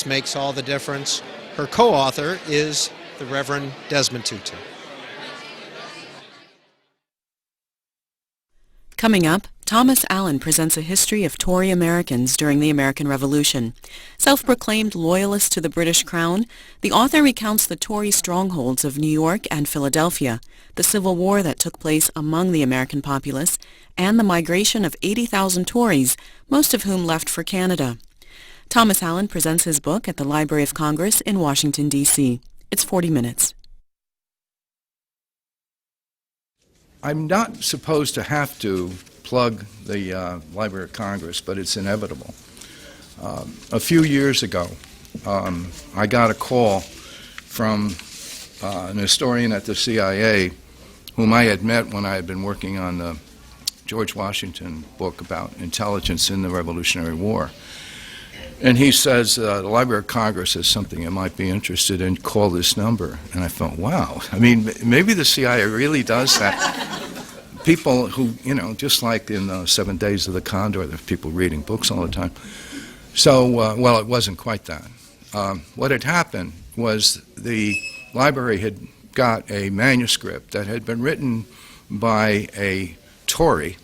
This makes all the difference. Her co-author is the Reverend Desmond Tutu. Coming up, Thomas Allen presents a history of Tory Americans during the American Revolution. Self-proclaimed loyalist to the British Crown, the author recounts the Tory strongholds of New York and Philadelphia, the Civil War that took place among the American populace, and the migration of 80,000 Tories, most of whom left for Canada. Thomas Allen presents his book at the Library of Congress in Washington, D.C. It's 40 minutes. I'm not supposed to have to plug the Library of Congress, but it's inevitable. A few years ago, I got a call from an historian at the CIA whom I had met when I had been working on the George Washington book about intelligence in the Revolutionary War. And he says, the Library of Congress has something you might be interested in, call this number. And I thought, wow, I mean, maybe the CIA really does that. People who, you know, just like in the 7 Days of the Condor, there's people reading books all the time. So, well, it wasn't quite that. What had happened was the library had got a manuscript that had been written by a Tory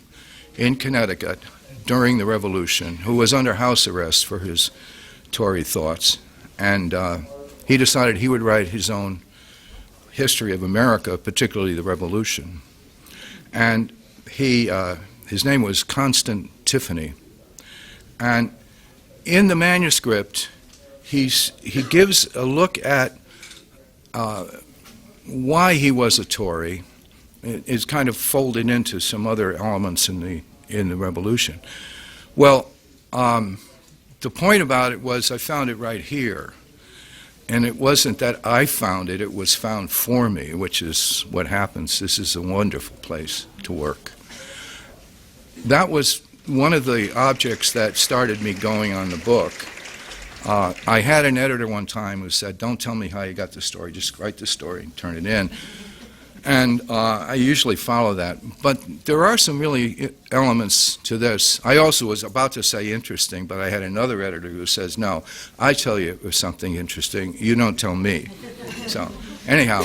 in Connecticut during the Revolution, who was under house arrest for his Tory thoughts, and he decided he would write his own history of America, particularly the Revolution. And his name was Constant Tiffany, and in the manuscript he gives a look at why he was a Tory. It's kind of folded into some other elements in the Revolution. Well, the point about it was I found it right here. And it wasn't that I found it, it was found for me, which is what happens. This is a wonderful place to work. That was one of the objects that started me going on the book. I had an editor one time who said, don't tell me how you got the story, just write the story and turn it in. And I usually follow that. But there are some really elements to this. I also was about to say interesting, but I had another editor who says, no, I tell you it was something interesting, you don't tell me. So anyhow,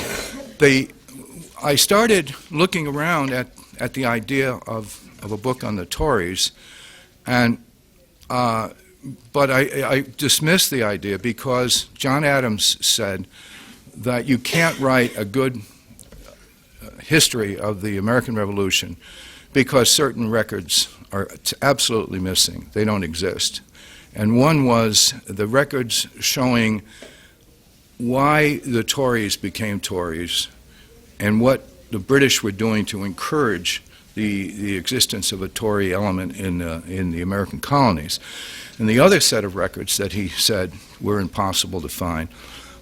I started looking around at the idea of a book on the Tories, and but I dismissed the idea because John Adams said that you can't write a good history of the American Revolution because certain records are absolutely missing. They don't exist. And one was the records showing why the Tories became Tories and what the British were doing to encourage the existence of a Tory element in the American colonies. And the other set of records that he said were impossible to find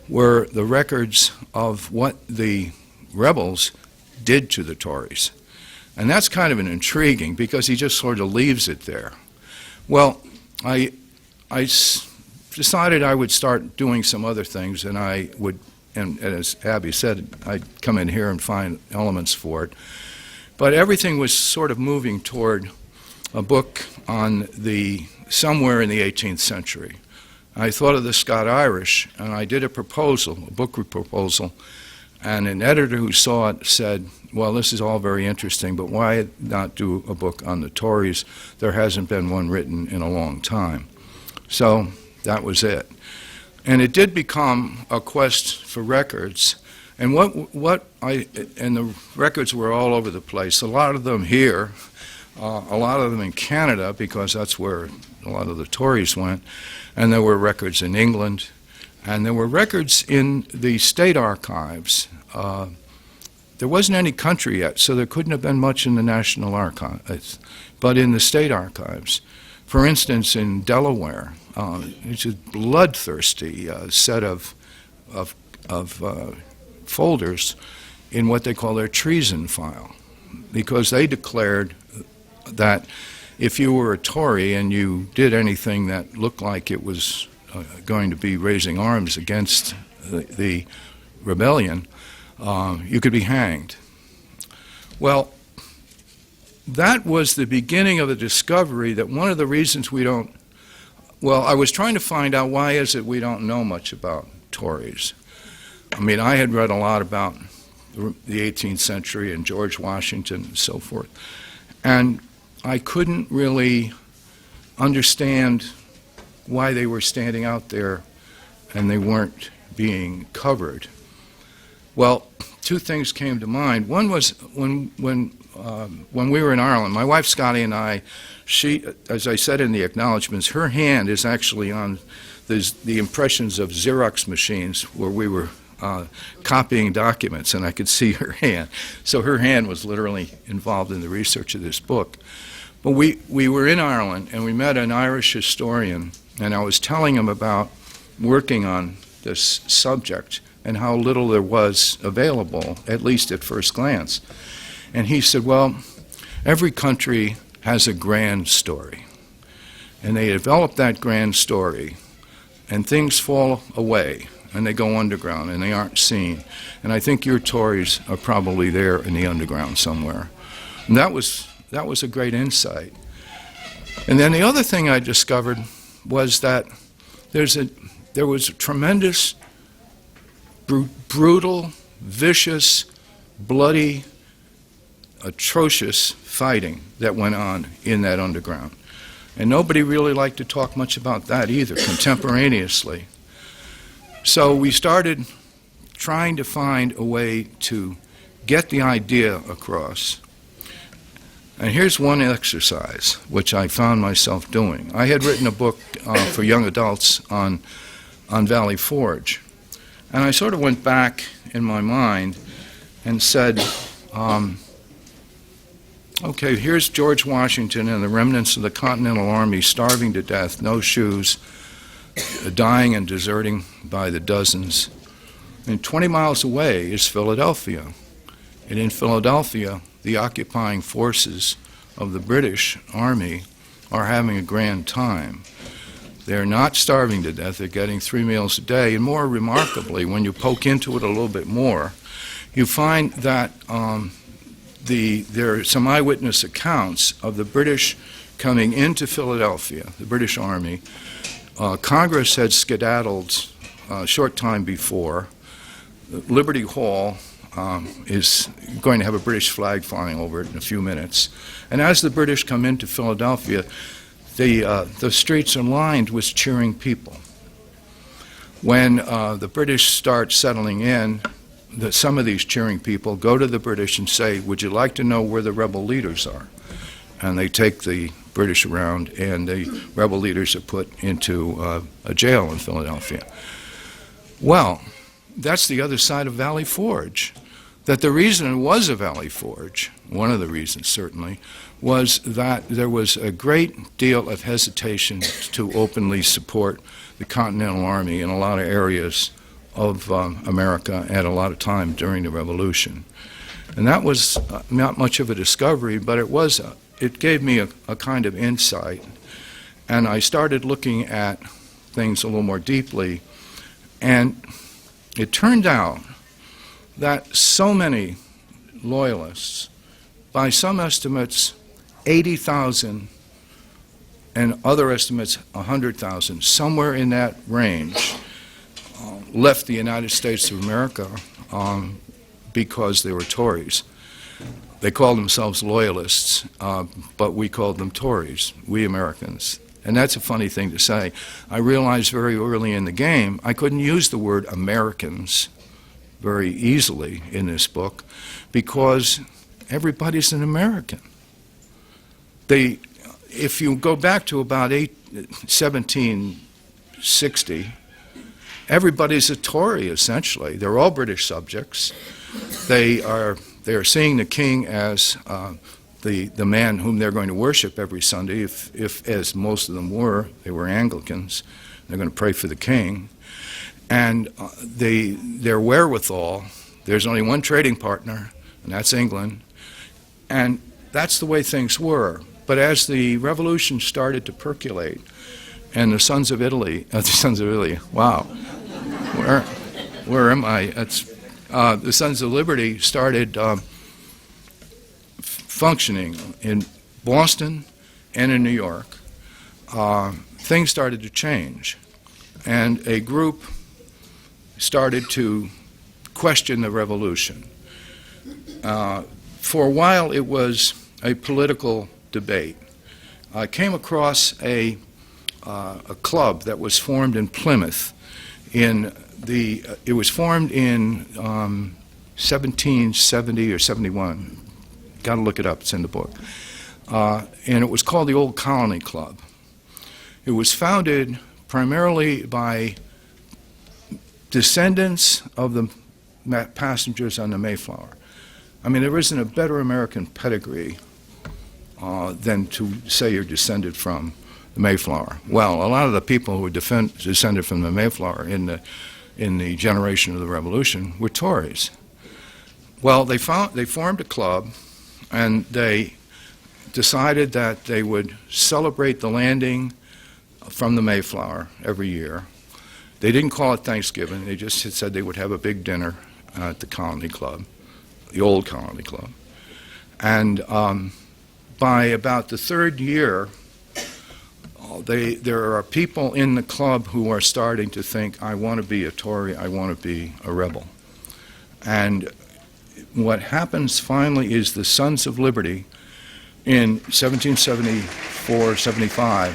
were the records of what the rebels did to the Tories. And that's kind of an intriguing because he just sort of leaves it there. Well, I decided I would start doing some other things, and I would, and as Abby said, I'd come in here and find elements for it. But everything was sort of moving toward a book on somewhere in the 18th century. I thought of the Scot-Irish, and I did a proposal, a book proposal, and an editor who saw it said, well, this is all very interesting, but why not do a book on the Tories? There hasn't been one written in a long time. So that was it. And it did become a quest for records. And and the records were all over the place. A lot of them here, a lot of them in Canada, because that's where a lot of the Tories went. And there were records in England. And there were records in the state archives. There wasn't any country yet, so there couldn't have been much in the National Archives. But in the state archives, for instance, in Delaware, it's a bloodthirsty set of folders in what they call their treason file, because they declared that if you were a Tory and you did anything that looked like it was going to be raising arms against the rebellion, you could be hanged. Well, that was the beginning of a discovery that one of the reasons we don't Well, I was trying to find out why is it we don't know much about Tories. I mean, I had read a lot about the 18th century and George Washington and so forth, and I couldn't really understand why they were standing out there and they weren't being covered. Well, two things came to mind. One was when we were in Ireland, my wife Scotty and I, she, as I said in the acknowledgments, her hand is actually on the impressions of Xerox machines where we were copying documents, and I could see her hand. So her hand was literally involved in the research of this book. But we were in Ireland, and we met an Irish historian, and I was telling him about working on this subject and how little there was available, at least at first glance. And he said, well, every country has a grand story. And they develop that grand story, and things fall away, and they go underground, and they aren't seen. And I think your Tories are probably there in the underground somewhere. And that was a great insight. And then the other thing I discovered was that there was a tremendous, brutal, vicious, bloody, atrocious fighting that went on in that underground. And nobody really liked to talk much about that either, contemporaneously. So we started trying to find a way to get the idea across. And here's one exercise which I found myself doing. I had written a book for young adults on Valley Forge. And I sort of went back in my mind and said, okay, here's George Washington and the remnants of the Continental Army starving to death, no shoes, dying and deserting by the dozens. And 20 miles away is Philadelphia. And in Philadelphia, the occupying forces of the British Army are having a grand time. They're not starving to death, they're getting 3 meals a day. And more remarkably, when you poke into it a little bit more, you find that there are some eyewitness accounts of the British coming into Philadelphia, the British Army. Congress had skedaddled a short time before. Liberty Hall is going to have a British flag flying over it in a few minutes. And as the British come into Philadelphia, the streets are lined with cheering people. When the British start settling in, some of these cheering people go to the British and say, would you like to know where the rebel leaders are? And they take the British around, and the rebel leaders are put into a jail in Philadelphia. Well, that's the other side of Valley Forge. That the reason it was a Valley Forge, one of the reasons certainly, was that there was a great deal of hesitation to openly support the Continental Army in a lot of areas of America at a lot of time during the Revolution. And that was not much of a discovery, but it gave me a kind of insight. And I started looking at things a little more deeply, and it turned out that so many Loyalists, by some estimates 80,000 and other estimates 100,000, somewhere in that range, left the United States of America because they were Tories. They called themselves Loyalists, but we called them Tories, we Americans. And that's a funny thing to say. I realized very early in the game I couldn't use the word Americans very easily in this book because everybody's an American. If you go back to about 1760, everybody's a Tory, essentially. They're all British subjects. They're seeing the king as the man whom they're going to worship every Sunday, if as most of them were, they were Anglicans. They're going to pray for the king. And their wherewithal, there's only one trading partner, and that's England. And that's the way things were. But as the revolution started to percolate, and the Sons of Italy, wow, where am I? The Sons of Liberty started functioning in Boston and in New York. things started to change, and a group started to question the revolution. For a while, it was a political debate. I came across a club that was formed in Plymouth. It was formed in 1770 or 71. Got to look it up. It's in the book. And it was called the Old Colony Club. It was founded primarily by descendants of the passengers on the Mayflower. I mean, there isn't a better American pedigree than to say you're descended from the Mayflower. Well, a lot of the people who were descended from the Mayflower in the generation of the Revolution were Tories. Well, they formed a club, and they decided that they would celebrate the landing from the Mayflower every year. They didn't call it Thanksgiving. They just said they would have a big dinner at the Colony Club, the Old Colony Club. And by about the third year, there are people in the club who are starting to think, I want to be a Tory, I want to be a rebel. And what happens finally is the Sons of Liberty in 1774-75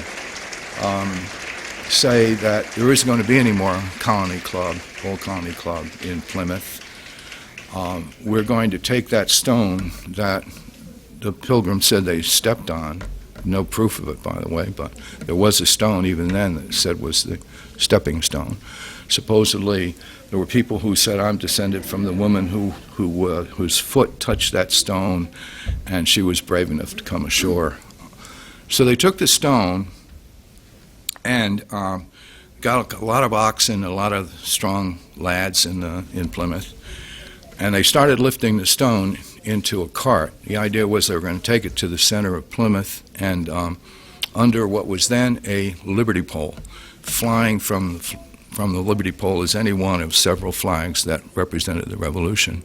say that there isn't going to be any more Colony Club, Old Colony Club in Plymouth. We're going to take that stone that the Pilgrims said they stepped on. No proof of it, by the way, but there was a stone even then that said was the stepping stone. Supposedly, there were people who said, I'm descended from the woman whose foot touched that stone, and she was brave enough to come ashore. So they took the stone and got a lot of oxen, a lot of strong lads in Plymouth, and they started lifting the stone into a cart. The idea was they were going to take it to the center of Plymouth and under what was then a liberty pole. Flying from the liberty pole is any one of several flags that represented the revolution.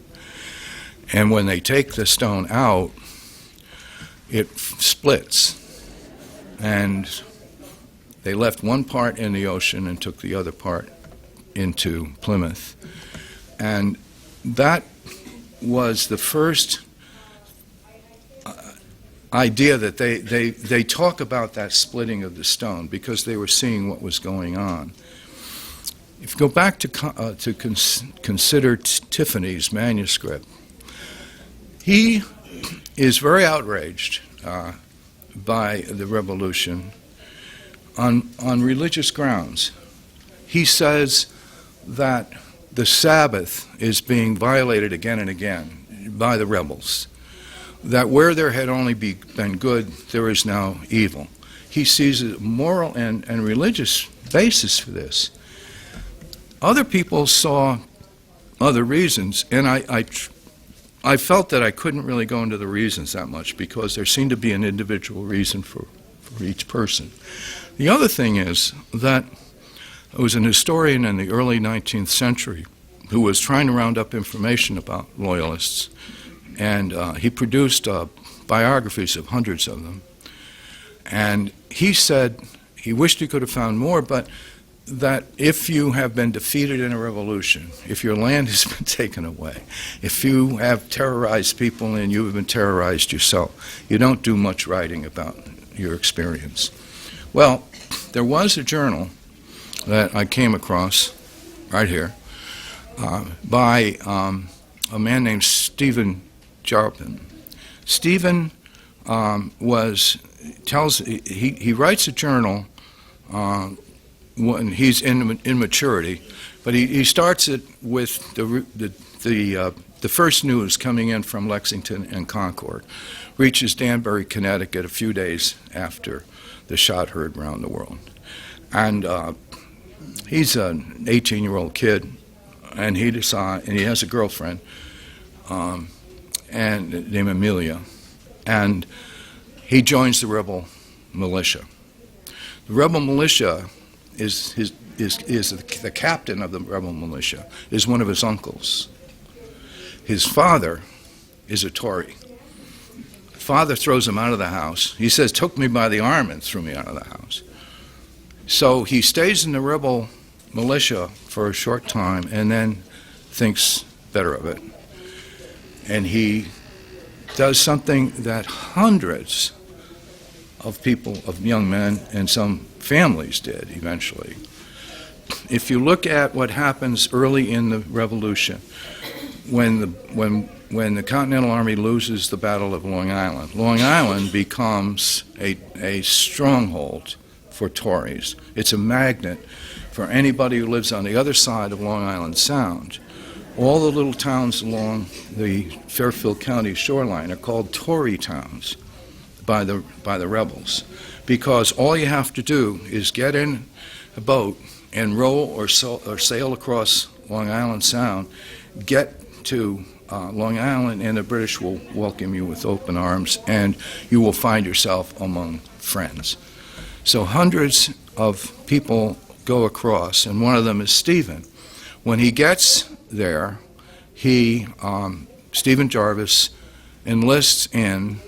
And when they take the stone out, it splits. And they left one part in the ocean and took the other part into Plymouth. And that was the first idea that they talk about that splitting of the stone because they were seeing what was going on. If you go back to consider Tiffany's manuscript, he is very outraged by the revolution on religious grounds. He says that the Sabbath is being violated again and again by the rebels, that where there had only been good, there is now evil. He sees a moral and religious basis for this. Other people saw other reasons, and I felt that I couldn't really go into the reasons that much because there seemed to be an individual reason for each person. The other thing is that there was an historian in the early 19th century who was trying to round up information about Loyalists, and he produced biographies of hundreds of them. And he said he wished he could have found more, but that if you have been defeated in a revolution, if your land has been taken away, if you have terrorized people and you have been terrorized yourself, you don't do much writing about your experience. Well, there was a journal that I came across right here by a man named Stephen Jarpin. Stephen he writes a journal when he's in maturity, but he starts it with the first news coming in from Lexington and Concord, reaches Danbury, Connecticut a few days after the shot heard around the world. And he's an 18-year-old kid, and he has a girlfriend and named Amelia, and he joins the rebel militia. The rebel militia is the captain of the rebel militia is one of his uncles. His father is a Tory. Father throws him out of the house. He says, took me by the arm and threw me out of the house. So he stays in the rebel militia for a short time and then thinks better of it. And he does something that hundreds of people, of young men, and some families did eventually. If you look at what happens early in the Revolution, when the Continental Army loses the Battle of Long Island becomes a stronghold for Tories. It's a magnet for anybody who lives on the other side of Long Island Sound. All the little towns along the Fairfield County shoreline are called Tory towns by the rebels, because all you have to do is get in a boat and row or sail across Long Island Sound, get to Long Island, and the British will welcome you with open arms, and you will find yourself among friends. So hundreds of people go across, and one of them is Stephen. When he gets there, Stephen Jarvis enlists in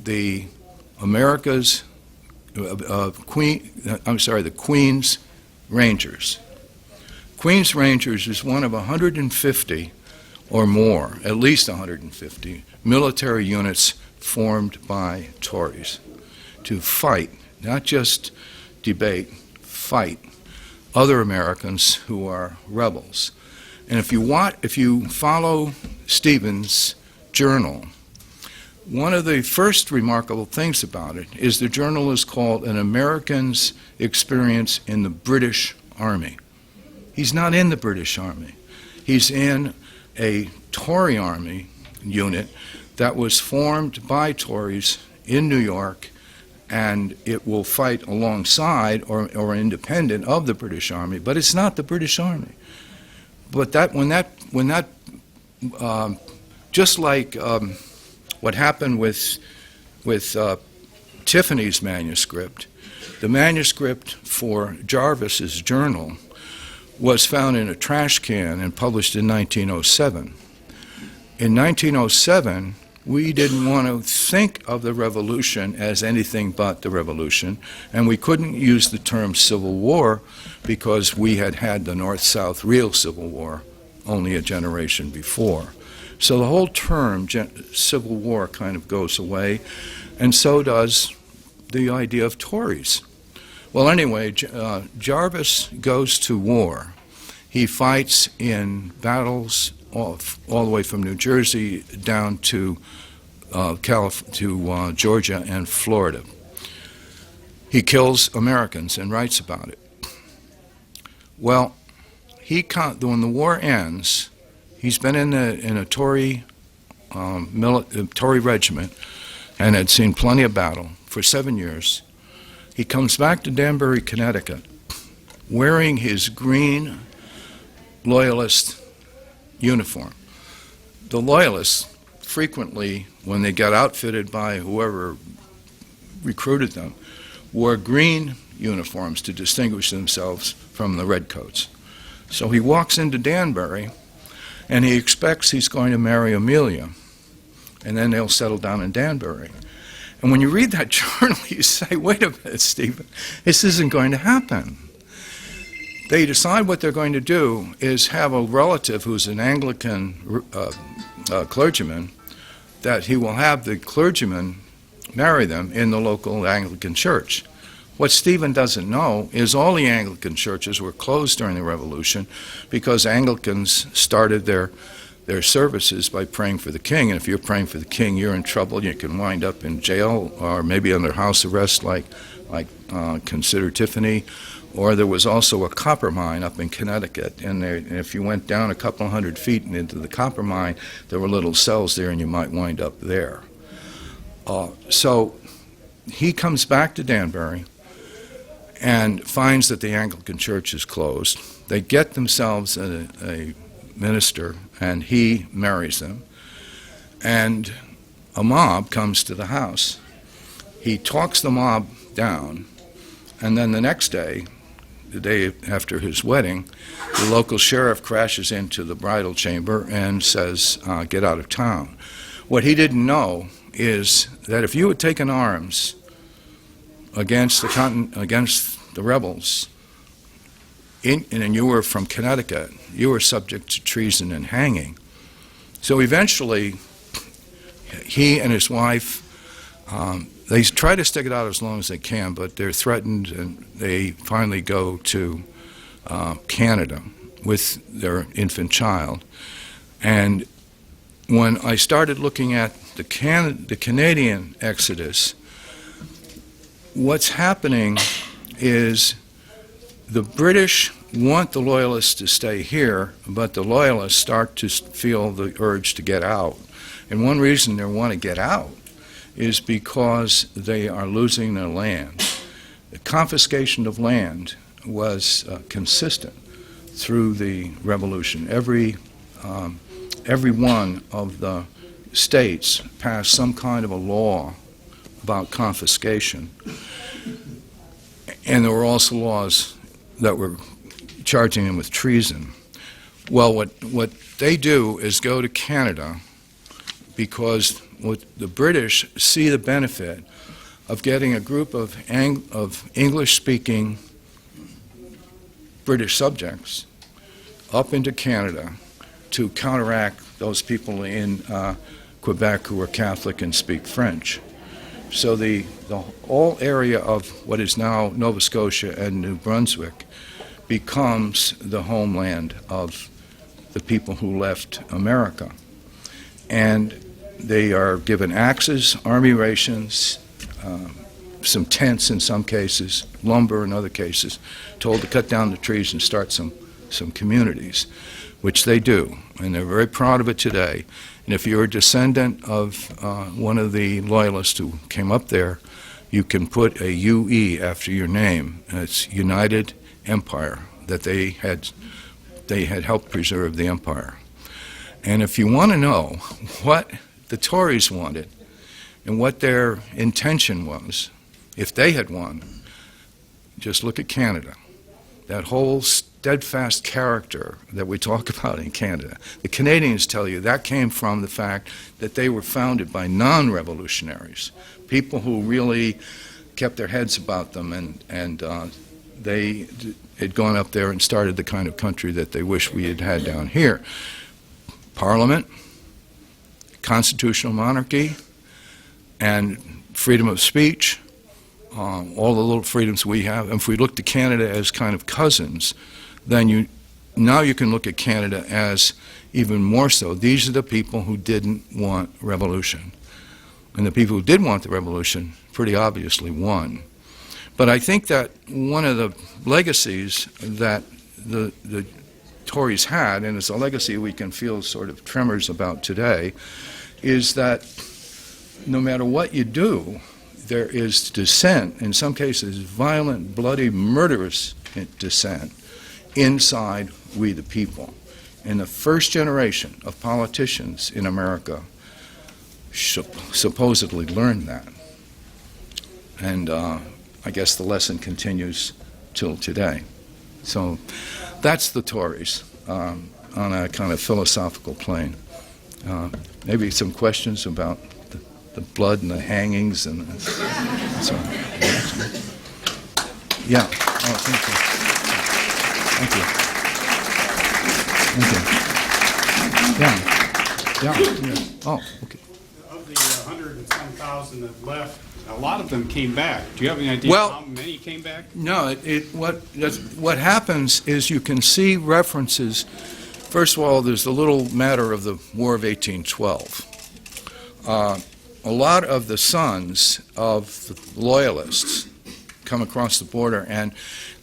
the the Queen's Rangers. Queen's Rangers is one of 150 or more, at least 150, military units formed by Tories to fight, not just debate, fight other Americans who are rebels. And if you follow Stephen's journal, one of the first remarkable things about it is the journal is called An American's Experience in the British Army. He's not in the British Army. He's in a Tory Army unit that was formed by Tories in New York, and it will fight alongside or independent of the British Army, but it's not the British Army. But just like what happened with Tiffany's manuscript, the manuscript for Jarvis's journal was found in a trash can and published in 1907. In 1907, we didn't want to think of the revolution as anything but the revolution, and we couldn't use the term Civil War because we had had the North-South real Civil War only a generation before. So the whole term Civil War kind of goes away, and so does the idea of Tories. Well, anyway, Jarvis goes to war. He fights in battles all the way from New Jersey down to Georgia and Florida. He kills Americans and writes about it. Well, when the war ends, he's been in a Tory Tory regiment and had seen plenty of battle for 7 years. He comes back to Danbury, Connecticut, wearing his green Loyalist uniform. The Loyalists frequently, when they got outfitted by whoever recruited them, wore green uniforms to distinguish themselves from the redcoats. So he walks into Danbury, and he expects he's going to marry Amelia, and then they'll settle down in Danbury. And when you read that journal, you say, wait a minute, Stephen, this isn't going to happen. They decide what they're going to do is have a relative who's an Anglican clergyman, that he will have the clergyman marry them in the local Anglican church. What Stephen doesn't know is all the Anglican churches were closed during the Revolution because Anglicans started their services by praying for the king, and if you're praying for the king, you're in trouble. You can wind up in jail or maybe under house arrest like consider Tiffany. Or there was also a copper mine up in Connecticut, and if you went down a couple hundred feet into the copper mine, there were little cells there, and you might wind up there. So he comes back to Danbury and finds that the Anglican church is closed. They get themselves a minister, and he marries them. And a mob comes to the house. He talks the mob down, and then the next day, the day after his wedding, the local sheriff crashes into the bridal chamber and says, get out of town. What he didn't know is that if you had taken arms against the rebels, and you were from Connecticut, you were subject to treason and hanging. So eventually, he and his wife, they try to stick it out as long as they can, but they're threatened, and they finally go to Canada with their infant child. And when I started looking at the Canadian exodus, what's happening is the British want the Loyalists to stay here, but the Loyalists start to feel the urge to get out. And one reason they want to get out is because they are losing their land. The confiscation of land was consistent through the Revolution. Every one of the states passed some kind of a law about confiscation. And there were also laws that were charging them with treason. Well, what they do is go to Canada because the British see the benefit of getting a group of English-speaking British subjects up into Canada to counteract those people in Quebec who are Catholic and speak French. So the whole area of what is now Nova Scotia and New Brunswick becomes the homeland of the people who left America. And they are given axes, army rations, some tents in some cases, lumber in other cases, told to cut down the trees and start some communities, which they do, and they're very proud of it today. And if you're a descendant of one of the Loyalists who came up there, you can put a UE after your name, and it's United Empire, that they had helped preserve the empire. And if you want to know what the Tories wanted and what their intention was, if they had won, just look at Canada. That whole steadfast character that we talk about in Canada, the Canadians tell you that came from the fact that they were founded by non-revolutionaries, people who really kept their heads about them, and they had gone up there and started the kind of country that they wish we had had down here. Parliament, constitutional monarchy, and freedom of speech, all the little freedoms we have. And if we look to Canada as kind of cousins, then now you can look at Canada as even more so. These are the people who didn't want revolution. And the people who did want the revolution pretty obviously won. But I think that one of the legacies that the Tories had, and it's a legacy we can feel sort of tremors about today, is that no matter what you do, there is dissent, in some cases violent, bloody, murderous dissent, inside we the people. And the first generation of politicians in America supposedly learned that. And I guess the lesson continues till today. So that's the Tories on a kind of philosophical plane. Maybe some questions about the blood and the hangings and so. Yeah. Oh, thank you. Thank you. Thank you. Yeah. Oh, okay. Of the 100 and some thousand that left, a lot of them came back. Do you have any idea how many came back? No. What happens is you can see references. First of all, there's the little matter of the War of 1812. A lot of the sons of the Loyalists come across the border, and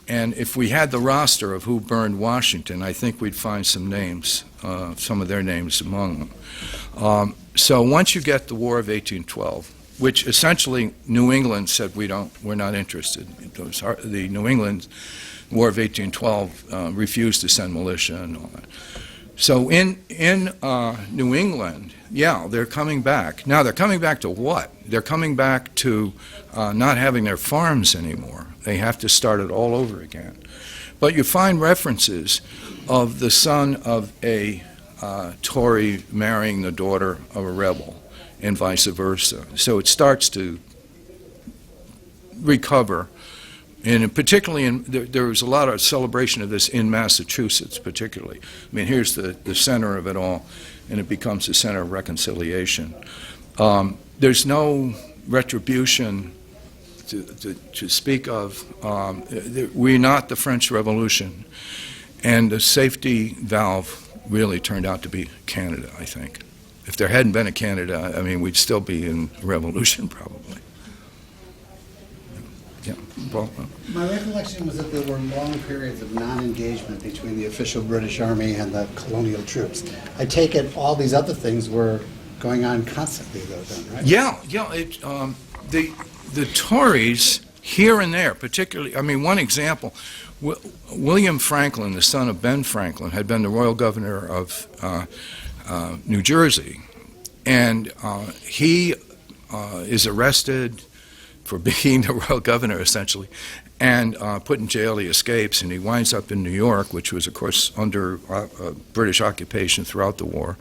if we had the roster of who burned Washington, I think we'd find some names, some of their names among them. So once you get the War of 1812, which essentially New England said we're not interested. The New England War of 1812 refused to send militia and all that. So in New England, yeah, they're coming back. Now, they're coming back to what? They're coming back to not having their farms anymore. They have to start it all over again. But you find references of the son of a Tory marrying the daughter of a rebel and vice versa. So it starts to recover And particularly, there was a lot of celebration of this in Massachusetts, particularly. I mean, here's the center of it all, and it becomes the center of reconciliation. There's no retribution to speak of. We're not the French Revolution, and the safety valve really turned out to be Canada, I think. If there hadn't been a Canada, I mean, we'd still be in a revolution, probably. Yeah, Paul? My recollection was that there were long periods of non-engagement between the official British Army and the colonial troops. I take it all these other things were going on constantly, though, then, right? Yeah. The Tories, here and there, particularly, I mean, one example, William Franklin, the son of Ben Franklin, had been the royal governor of New Jersey, and he is arrested for being the royal governor, essentially, and put in jail. He escapes, and he winds up in New York, which was, of course, under British occupation throughout the war,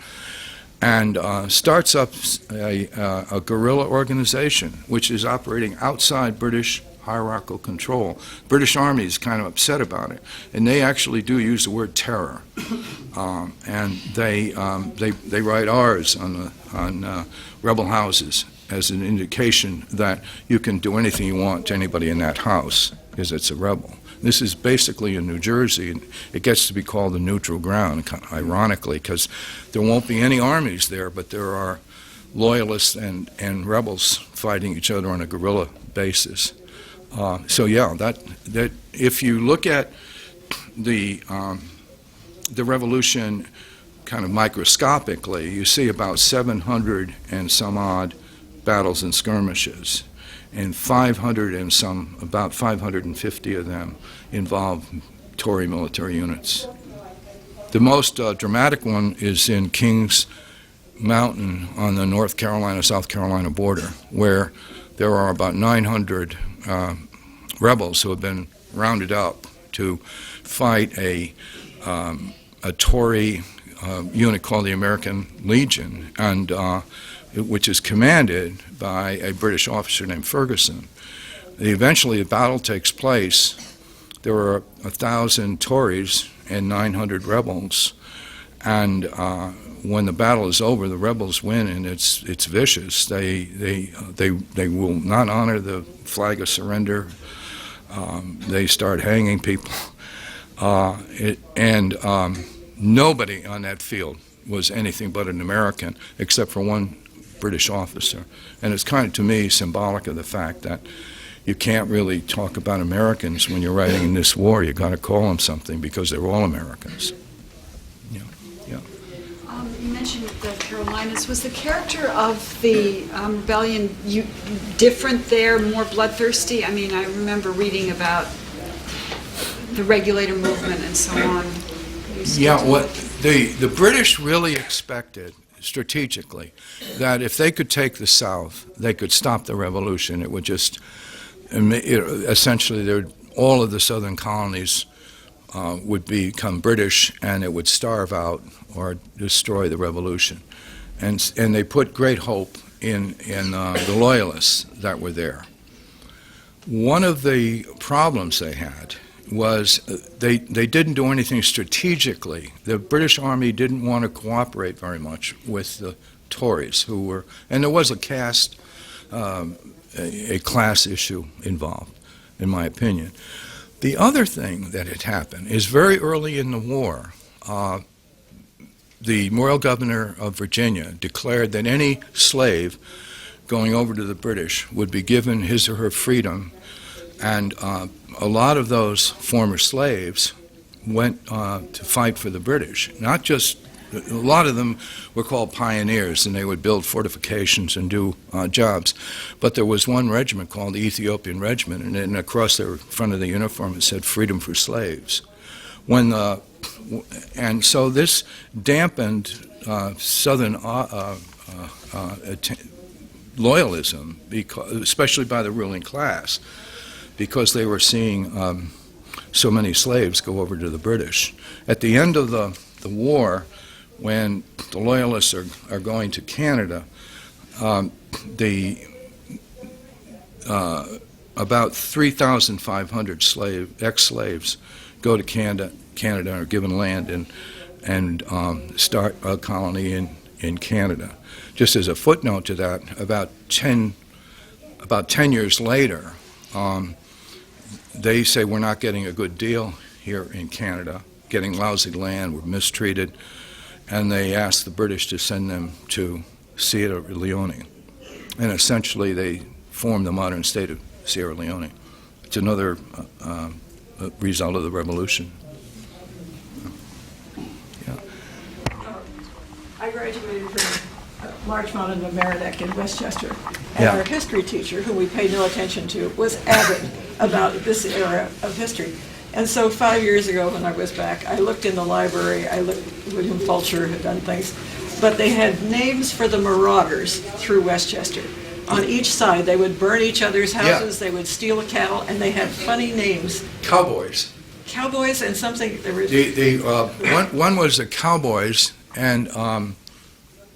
and starts up a guerrilla organization, which is operating outside British hierarchical control. British Army is kind of upset about it, and they actually do use the word terror, and they write R's on rebel houses as an indication that you can do anything you want to anybody in that house because it's a rebel. This is basically in New Jersey, and it gets to be called the neutral ground, kind of ironically, because there won't be any armies there, but there are loyalists and rebels fighting each other on a guerrilla basis. So yeah, that if you look at the revolution kind of microscopically, you see about 700 and some odd battles and skirmishes, and 500 and some, about 550 of them involve Tory military units. The most dramatic one is in Kings Mountain on the North Carolina-South Carolina border, where there are about 900 rebels who have been rounded up to fight a Tory unit called the American Legion, and which is commanded by a British officer named Ferguson. Eventually, the battle takes place. There are 1,000 Tories and 900 rebels, and when the battle is over, the rebels win, and it's vicious. They will not honor the flag of surrender. They start hanging people, and nobody on that field was anything but an American, except for one British officer. And it's kind of, to me, symbolic of the fact that you can't really talk about Americans when you're writing in this war. You got to call them something because they're all Americans. Yeah. You mentioned the Carolinas. Was the character of the rebellion different there, more bloodthirsty? I mean, I remember reading about the regulator movement and so on. Yeah, what the British really expected strategically that if they could take the South, they could stop the revolution. It would just essentially all of the southern colonies would become British, and it would starve out or destroy the revolution. And they put great hope in the Loyalists that were there. One of the problems they had was they didn't do anything strategically. The British Army didn't want to cooperate very much with the Tories, who were, and there was a class issue involved, in my opinion. The other thing that had happened is very early in the war, the royal governor of Virginia declared that any slave going over to the British would be given his or her freedom, and a lot of those former slaves went to fight for the British. Not just, a lot of them were called pioneers, and they would build fortifications and do jobs. But there was one regiment called the Ethiopian Regiment, and then across the front of the uniform it said "Freedom for Slaves." And so this dampened Southern loyalism, especially by the ruling class, because they were seeing so many slaves go over to the British. At the end of the war, when the Loyalists are going to Canada, the about 3,500 ex-slaves go to Canada, are given land and start a colony in Canada. Just as a footnote to that, about 10 years later, they say we're not getting a good deal here in Canada, getting lousy land, we're mistreated, and they asked the British to send them to Sierra Leone. And essentially they formed the modern state of Sierra Leone. It's another result of the revolution. Yeah. I graduated from Larchmont and Mamaroneck in Westchester, and Yeah. our history teacher, who we paid no attention to, was avid about this era of history. And so 5 years ago when I was back, I looked in the library, I looked, William Fulcher had done things, but they had names for the marauders through Westchester. On each side, they would burn each other's houses, They would steal cattle, and they had funny names. Cowboys. Cowboys and something, there was... One was the Cowboys, and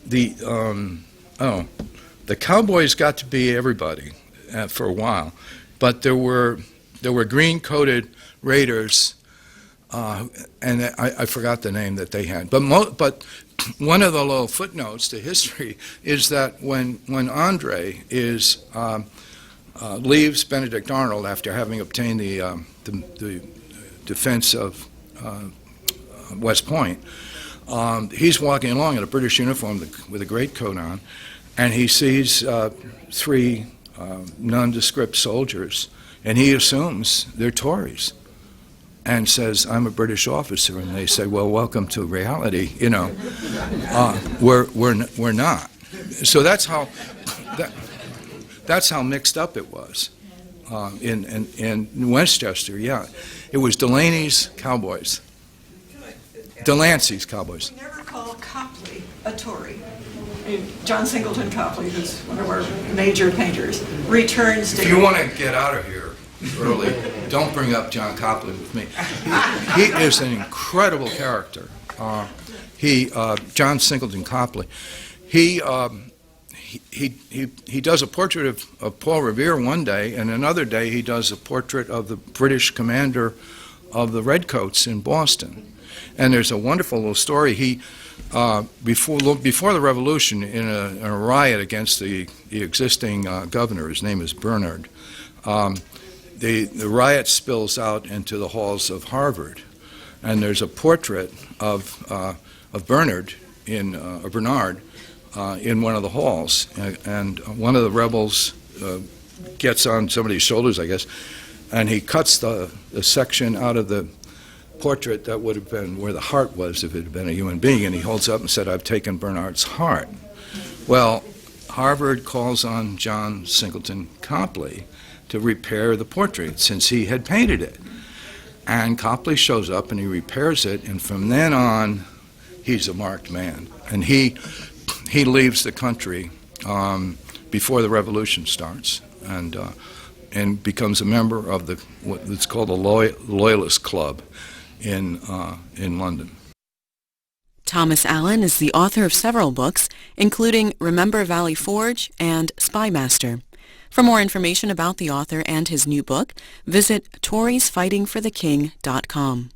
the Cowboys got to be everybody for a while, but there were green-coated raiders, and I forgot the name that they had. But one of the little footnotes to history is that when Andre leaves Benedict Arnold after having obtained the defense of West Point, he's walking along in a British uniform with a greatcoat on, and he sees three nondescript soldiers, and he assumes they're Tories, and says, "I'm a British officer," and they say, "Well, welcome to reality. You know, we're not." So that's how mixed up it was in Westchester. Yeah, it was Delaney's Cowboys, Delancey's Cowboys. We never call Copley a Tory. I mean, John Singleton Copley, who's one of our major painters, returns to... If you want to get out of here early, don't bring up John Copley with me. He is an incredible character. John Singleton Copley. He does a portrait of Paul Revere one day, and another day he does a portrait of the British commander of the Redcoats in Boston. And there's a wonderful little story. He before the Revolution, in a riot against the existing governor, his name is Bernard. The riot spills out into the halls of Harvard, and there's a portrait of Bernard in one of the halls, and one of the rebels gets on somebody's shoulders, I guess, and he cuts the section out of the portrait that would have been where the heart was if it had been a human being, and he holds up and said, "I've taken Bernard's heart." Well, Harvard calls on John Singleton Copley to repair the portrait since he had painted it. And Copley shows up and he repairs it, and from then on, he's a marked man. And he leaves the country before the revolution starts, and becomes a member of what's called the Loyalist Club in London. Thomas Allen is the author of several books, including Remember Valley Forge and Spymaster. For more information about the author and his new book, visit Tory'sFightingForTheKing.com.